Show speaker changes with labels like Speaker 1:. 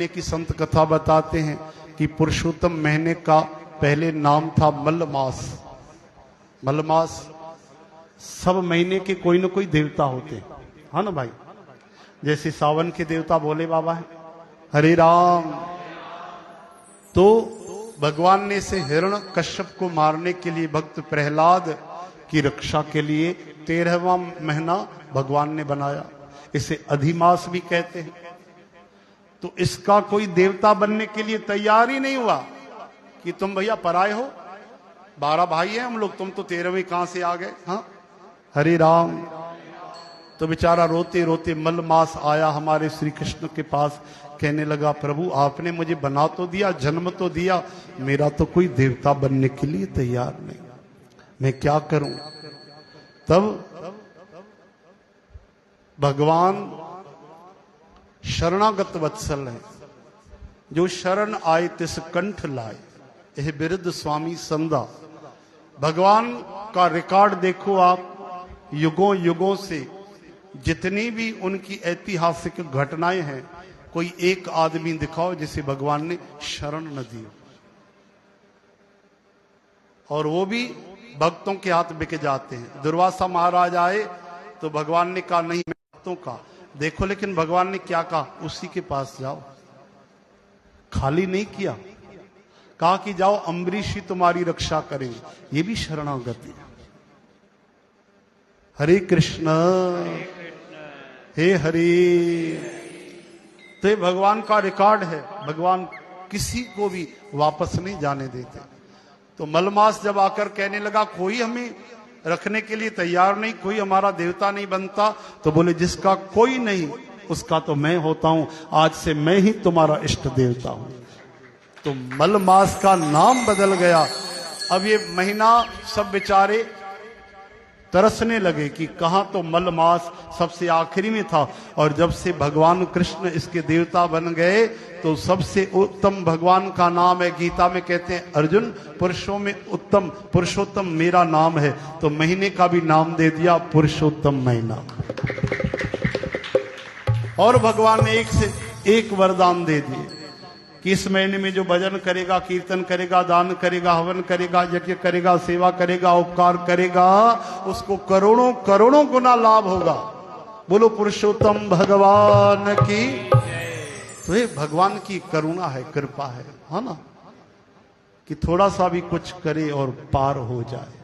Speaker 1: महीने की संत कथा बताते हैं कि पुरुषोत्तम महीने का पहले नाम था मलमास। मलमास, सब महीने के कोई ना कोई देवता होते हैं, हाँ ना भाई। जैसे सावन के देवता भोले बाबा है, हरे राम। तो भगवान ने इसे हिरण कश्यप को मारने के लिए, भक्त प्रहलाद की रक्षा के लिए 13वां महीना भगवान ने बनाया। इसे अधिमास भी कहते हैं। तो इसका कोई देवता बनने के लिए तैयार ही नहीं हुआ कि तुम भैया पराए हो, 12 भाई हैं हम लोग, तुम तो 13वें कहां से आ गए। हाँ, हरे राम। तो बेचारा रोते रोते मलमास आया हमारे श्री कृष्ण के पास, कहने लगा प्रभु आपने मुझे बना तो दिया, जन्म तो दिया, मेरा तो कोई देवता बनने के लिए तैयार नहीं, मैं क्या करूं। तब भगवान शरणागत वत्सल है, जो शरण आए तिस कंठ लाए, यह बिरद स्वामी संदा। भगवान का रिकॉर्ड देखो आप, युगों युगों से जितनी भी उनकी ऐतिहासिक घटनाएं हैं, कोई एक आदमी दिखाओ जिसे भगवान ने शरण न दी, और वो भी भक्तों के हाथ बिक जाते हैं। दुर्वासा महाराज आए तो भगवान ने कहा नहीं, मैं भक्तों का देखो, लेकिन भगवान ने क्या कहा, उसी के पास जाओ। खाली नहीं किया, कहा कि जाओ अम्बरीश ही तुम्हारी रक्षा करेंगे, ये भी शरणागति है। हरे कृष्ण हे हरे। तो ये भगवान का रिकॉर्ड है, भगवान किसी को भी वापस नहीं जाने देते। तो मलमास जब आकर कहने लगा कोई हमें रखने के लिए तैयार नहीं, कोई हमारा देवता नहीं बनता, तो बोले जिसका कोई नहीं उसका तो मैं होता हूं, आज से मैं ही तुम्हारा इष्ट देवता हूं। तो मलमास का नाम बदल गया। अब ये महीना सब बेचारे तरसने लगे कि कहां तो मलमास सबसे आखिरी में था, और जब से भगवान कृष्ण इसके देवता बन गए तो सबसे उत्तम भगवान का नाम है। गीता में कहते हैं अर्जुन पुरुषों में उत्तम पुरुषोत्तम मेरा नाम है, तो महीने का भी नाम दे दिया पुरुषोत्तम महीना। और भगवान ने एक से एक वरदान दे दिए कि इस महीने में जो भजन करेगा, कीर्तन करेगा, दान करेगा, हवन करेगा, यज्ञ करेगा, सेवा करेगा, उपकार करेगा, उसको करोड़ों करोड़ों गुना लाभ होगा। बोलो पुरुषोत्तम भगवान की। तो ये भगवान की करुणा है, कृपा है ना, कि थोड़ा सा भी कुछ करे और पार हो जाए।